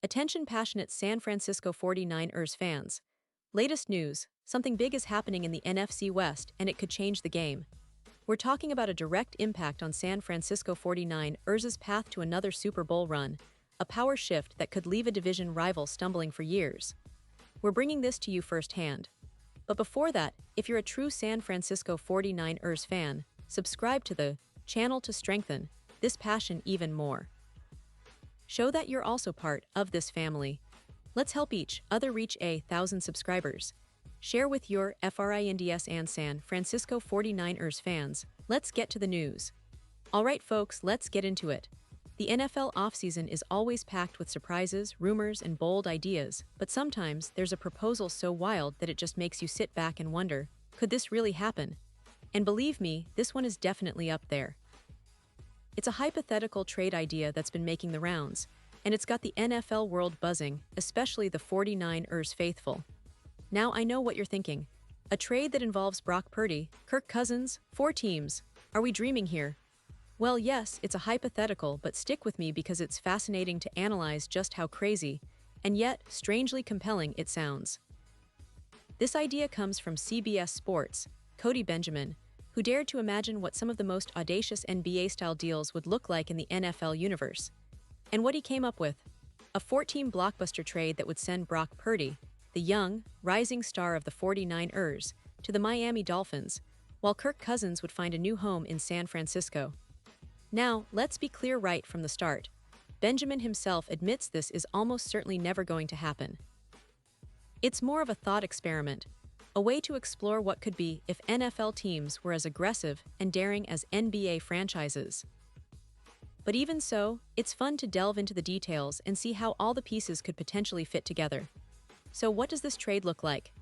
Attention passionate San Francisco 49ers fans. Latest news, something big is happening in the NFC West and it could change the game. We're talking about a direct impact on San Francisco 49ers' path to another Super Bowl run, a power shift that could leave a division rival stumbling for years. We're bringing this to you firsthand. But before that, if you're a true San Francisco 49ers fan, subscribe to the channel to strengthen this passion even more. Show that you're also part of this family. Let's help each other reach 1,000 subscribers. Share with your friends and San Francisco 49ers fans. Let's get to the news. Alright folks, let's get into it. The NFL offseason is always packed with surprises, rumors, and bold ideas, but sometimes there's a proposal so wild that it just makes you sit back and wonder, could this really happen? And believe me, this one is definitely up there. It's a hypothetical trade idea that's been making the rounds, and it's got the NFL world buzzing, especially the 49ers faithful. Now I know what you're thinking. A trade that involves Brock Purdy, Kirk Cousins, 4 teams. Are we dreaming here? Well, yes, it's a hypothetical, but stick with me because it's fascinating to analyze just how crazy, and yet strangely compelling it sounds. This idea comes from CBS Sports' Cody Benjamin, who dared to imagine what some of the most audacious NBA-style deals would look like in the NFL universe. And what he came up with? A 14 blockbuster trade that would send Brock Purdy, the young, rising star of the 49ers, to the Miami Dolphins, while Kirk Cousins would find a new home in San Francisco. Now, let's be clear right from the start. Benjamin himself admits this is almost certainly never going to happen. It's more of a thought experiment, a way to explore what could be if NFL teams were as aggressive and daring as NBA franchises. But even so, it's fun to delve into the details and see how all the pieces could potentially fit together. So what does this trade look like?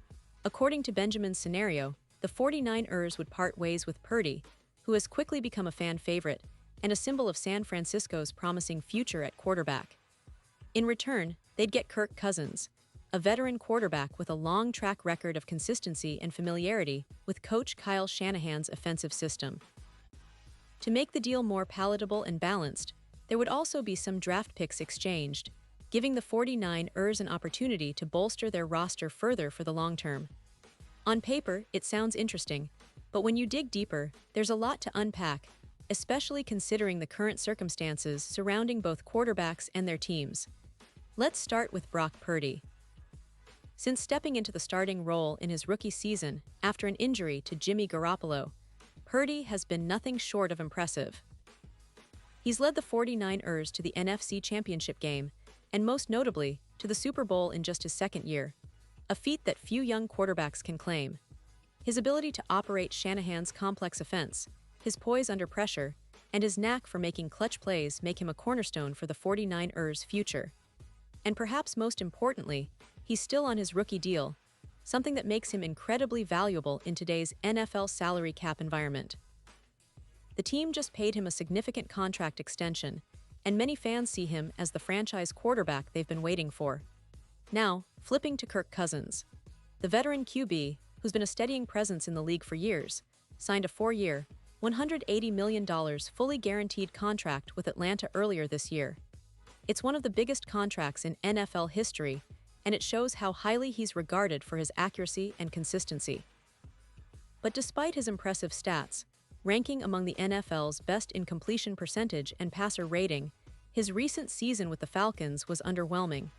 According to Benjamin's scenario, the 49ers would part ways with Purdy, who has quickly become a fan favorite and a symbol of San Francisco's promising future at quarterback. In return, they'd get Kirk Cousins, a veteran quarterback with a long track record of consistency and familiarity with Coach Kyle Shanahan's offensive system. To make the deal more palatable and balanced, there would also be some draft picks exchanged, giving the 49ers an opportunity to bolster their roster further for the long term. On paper, it sounds interesting, but when you dig deeper, there's a lot to unpack, especially considering the current circumstances surrounding both quarterbacks and their teams. Let's start with Brock Purdy. Since stepping into the starting role in his rookie season after an injury to Jimmy Garoppolo, Purdy has been nothing short of impressive. He's led the 49ers to the NFC Championship game, and most notably, to the Super Bowl in just his second year, a feat that few young quarterbacks can claim. His ability to operate Shanahan's complex offense, his poise under pressure, and his knack for making clutch plays make him a cornerstone for the 49ers' future. And perhaps most importantly, he's still on his rookie deal, something that makes him incredibly valuable in today's NFL salary cap environment. The team just paid him a significant contract extension, and many fans see him as the franchise quarterback they've been waiting for. Now, flipping to Kirk Cousins. The veteran QB, who's been a steadying presence in the league for years, signed a 4-year, $180 million fully guaranteed contract with Atlanta earlier this year. It's one of the biggest contracts in NFL history, and it shows how highly he's regarded for his accuracy and consistency. But despite his impressive stats, ranking among the NFL's best in completion percentage and passer rating, his recent season with the Falcons was underwhelming.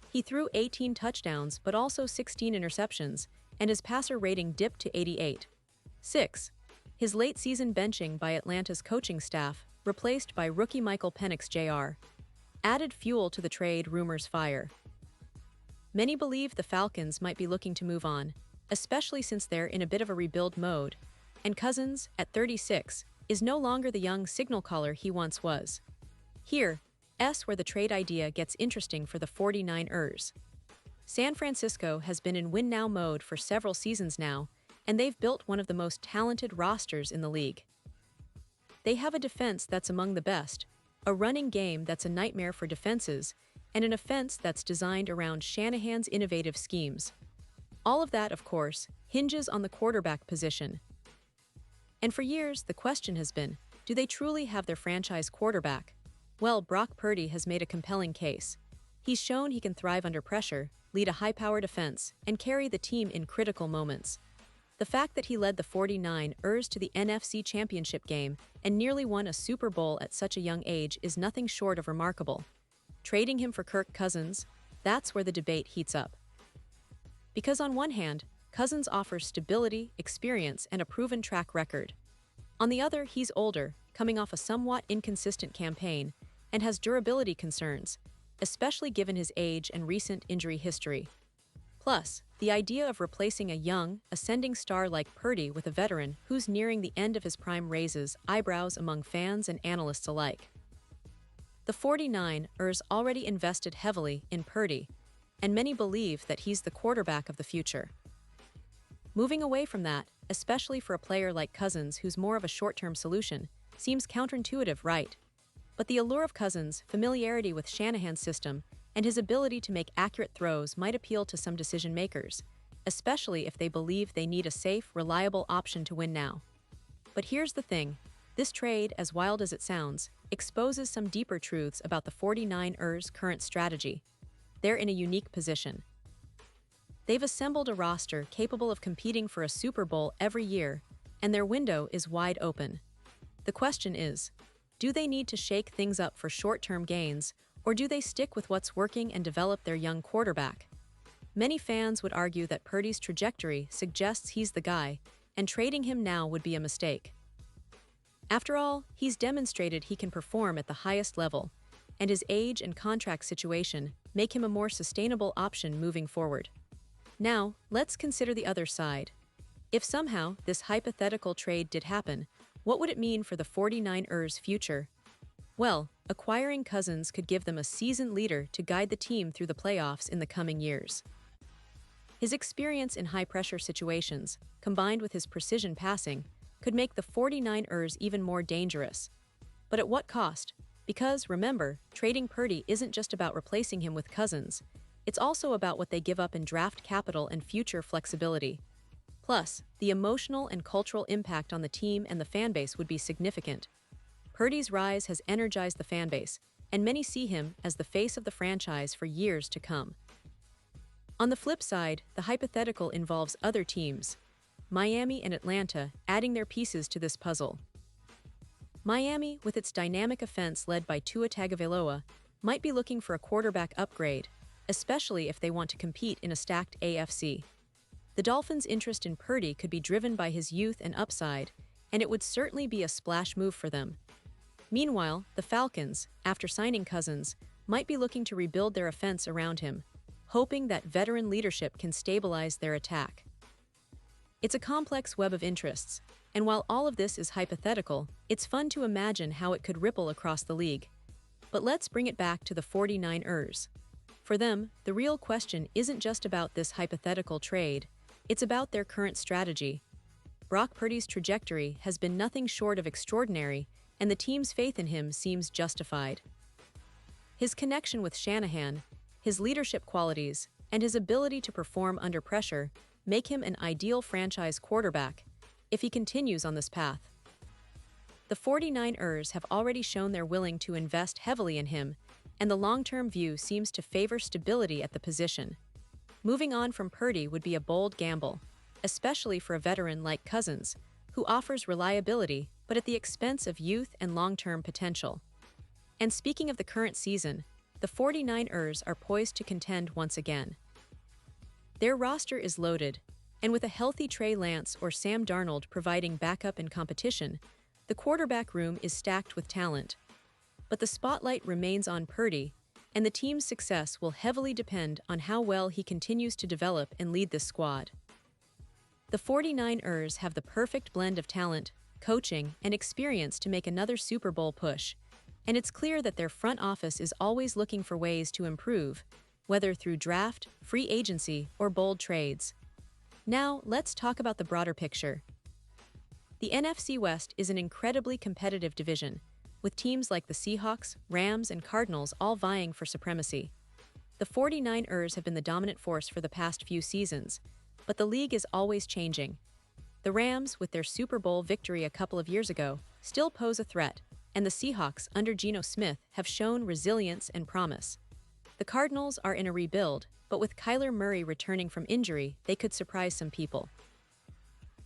He threw 18 touchdowns but also 16 interceptions, and his passer rating dipped to 88.6. His late-season benching by Atlanta's coaching staff, replaced by rookie Michael Penix Jr., added fuel to the trade rumors' fire. Many believe the Falcons might be looking to move on, especially since they're in a bit of a rebuild mode, and Cousins, at 36, is no longer the young signal caller he once was. Here's where the trade idea gets interesting for the 49ers. San Francisco has been in win-now mode for several seasons now, and they've built one of the most talented rosters in the league. They have a defense that's among the best, a running game that's a nightmare for defenses, and an offense that's designed around Shanahan's innovative schemes. All of that, of course, hinges on the quarterback position. And for years, the question has been, do they truly have their franchise quarterback? Well, Brock Purdy has made a compelling case. He's shown he can thrive under pressure, lead a high-powered offense, and carry the team in critical moments. The fact that he led the 49ers to the NFC Championship game and nearly won a Super Bowl at such a young age is nothing short of remarkable. Trading him for Kirk Cousins, that's where the debate heats up. Because on one hand, Cousins offers stability, experience, and a proven track record. On the other, he's older, coming off a somewhat inconsistent campaign, and has durability concerns, especially given his age and recent injury history. Plus, the idea of replacing a young, ascending star like Purdy with a veteran who's nearing the end of his prime raises eyebrows among fans and analysts alike. The 49ers already invested heavily in Purdy, and many believe that he's the quarterback of the future. Moving away from that, especially for a player like Cousins who's more of a short-term solution, seems counterintuitive, right? But the allure of Cousins' familiarity with Shanahan's system and his ability to make accurate throws might appeal to some decision-makers, especially if they believe they need a safe, reliable option to win now. But here's the thing. This trade, as wild as it sounds, exposes some deeper truths about the 49ers' current strategy. They're in a unique position. They've assembled a roster capable of competing for a Super Bowl every year, and their window is wide open. The question is, do they need to shake things up for short-term gains, or do they stick with what's working and develop their young quarterback? Many fans would argue that Purdy's trajectory suggests he's the guy, and trading him now would be a mistake. After all, he's demonstrated he can perform at the highest level, and his age and contract situation make him a more sustainable option moving forward. Now, let's consider the other side. If somehow this hypothetical trade did happen, what would it mean for the 49ers' future? Well, acquiring Cousins could give them a seasoned leader to guide the team through the playoffs in the coming years. His experience in high-pressure situations, combined with his precision passing, could make the 49ers even more dangerous. But at what cost? Because, remember, trading Purdy isn't just about replacing him with Cousins. It's also about what they give up in draft capital and future flexibility. Plus, the emotional and cultural impact on the team and the fanbase would be significant. Purdy's rise has energized the fanbase, and many see him as the face of the franchise for years to come. On the flip side, the hypothetical involves other teams, Miami and Atlanta, adding their pieces to this puzzle. Miami, with its dynamic offense led by Tua Tagovailoa, might be looking for a quarterback upgrade, especially if they want to compete in a stacked AFC. The Dolphins' interest in Purdy could be driven by his youth and upside, and it would certainly be a splash move for them. Meanwhile, the Falcons, after signing Cousins, might be looking to rebuild their offense around him, hoping that veteran leadership can stabilize their attack. It's a complex web of interests, and while all of this is hypothetical, it's fun to imagine how it could ripple across the league. But let's bring it back to the 49ers. For them, the real question isn't just about this hypothetical trade, it's about their current strategy. Brock Purdy's trajectory has been nothing short of extraordinary, and the team's faith in him seems justified. His connection with Shanahan, his leadership qualities, and his ability to perform under pressure make him an ideal franchise quarterback if he continues on this path. The 49ers have already shown they're willing to invest heavily in him, and the long-term view seems to favor stability at the position. Moving on from Purdy would be a bold gamble, especially for a veteran like Cousins, who offers reliability but at the expense of youth and long-term potential. And speaking of the current season, the 49ers are poised to contend once again. Their roster is loaded, and with a healthy Trey Lance or Sam Darnold providing backup in competition, the quarterback room is stacked with talent. But the spotlight remains on Purdy, and the team's success will heavily depend on how well he continues to develop and lead this squad. The 49ers have the perfect blend of talent, coaching, and experience to make another Super Bowl push, and it's clear that their front office is always looking for ways to improve, whether through draft, free agency, or bold trades. Now, let's talk about the broader picture. The NFC West is an incredibly competitive division, with teams like the Seahawks, Rams, and Cardinals all vying for supremacy. The 49ers have been the dominant force for the past few seasons, but the league is always changing. The Rams, with their Super Bowl victory a couple of years ago, still pose a threat, and the Seahawks, under Geno Smith, have shown resilience and promise. The Cardinals are in a rebuild, but with Kyler Murray returning from injury, they could surprise some people.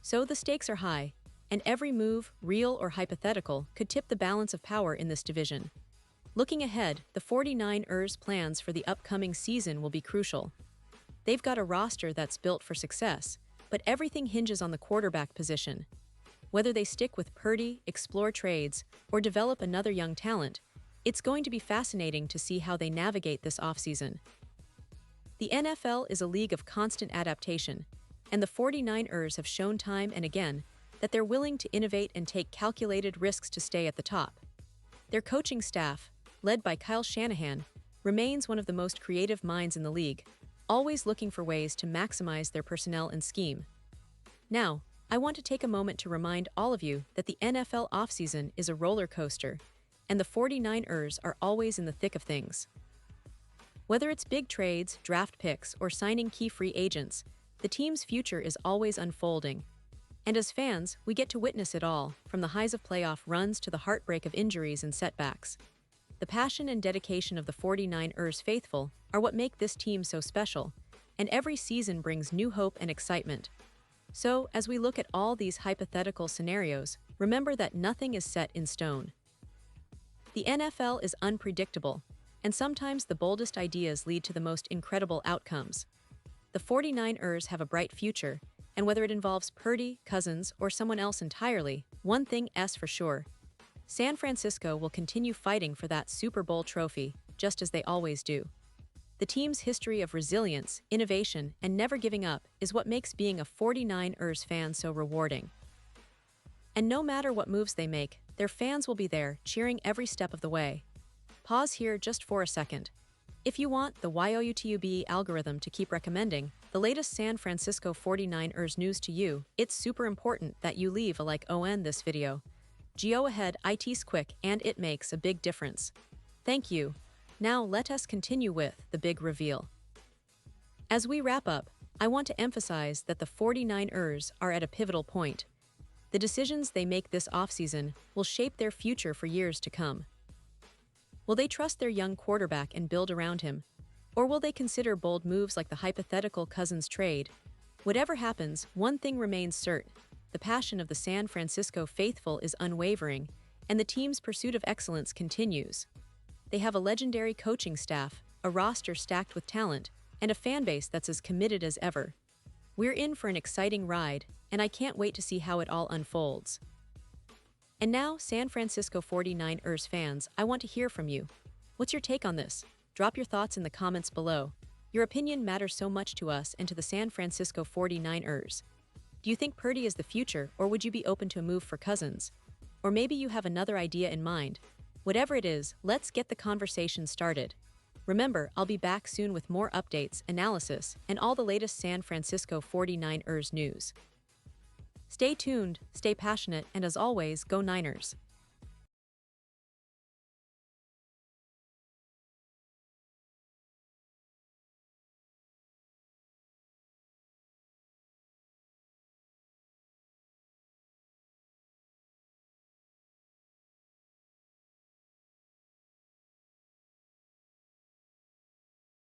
So the stakes are high, and every move, real or hypothetical, could tip the balance of power in this division. Looking ahead, the 49ers' plans for the upcoming season will be crucial. They've got a roster that's built for success, but everything hinges on the quarterback position. Whether they stick with Purdy, explore trades, or develop another young talent, it's going to be fascinating to see how they navigate this offseason. The NFL is a league of constant adaptation, and the 49ers have shown time and again that they're willing to innovate and take calculated risks to stay at the top. Their coaching staff, led by Kyle Shanahan, remains one of the most creative minds in the league, always looking for ways to maximize their personnel and scheme. Now, I want to take a moment to remind all of you that the NFL offseason is a roller coaster, and the 49ers are always in the thick of things. Whether it's big trades, draft picks, or signing key free agents, the team's future is always unfolding. And as fans, we get to witness it all, from the highs of playoff runs to the heartbreak of injuries and setbacks. The passion and dedication of the 49ers faithful are what make this team so special, and every season brings new hope and excitement. So, as we look at all these hypothetical scenarios, remember that nothing is set in stone. The NFL is unpredictable, and sometimes the boldest ideas lead to the most incredible outcomes. The 49ers have a bright future, and whether it involves Purdy, Cousins, or someone else entirely, one thing is for sure. San Francisco will continue fighting for that Super Bowl trophy, just as they always do. The team's history of resilience, innovation, and never giving up is what makes being a 49ers fan so rewarding. And no matter what moves they make, their fans will be there, cheering every step of the way. Pause here just for a second. If you want the YouTube algorithm to keep recommending the latest San Francisco 49ers news to you, it's super important that you leave a like on this video. Go ahead, it's quick and it makes a big difference. Thank you. Now let us continue with the big reveal. As we wrap up, I want to emphasize that the 49ers are at a pivotal point. The decisions they make this offseason will shape their future for years to come. Will they trust their young quarterback and build around him? Or will they consider bold moves like the hypothetical Cousins trade? Whatever happens, one thing remains certain. The passion of the San Francisco faithful is unwavering, and the team's pursuit of excellence continues. They have a legendary coaching staff, a roster stacked with talent, and a fan base that's as committed as ever. We're in for an exciting ride, and I can't wait to see how it all unfolds. And now, San Francisco 49ers fans, I want to hear from you. What's your take on this? Drop your thoughts in the comments below. Your opinion matters so much to us and to the San Francisco 49ers. Do you think Purdy is the future, or would you be open to a move for Cousins? Or maybe you have another idea in mind. Whatever it is, let's get the conversation started. Remember, I'll be back soon with more updates, analysis, and all the latest San Francisco 49ers news. Stay tuned, stay passionate, and as always, go Niners!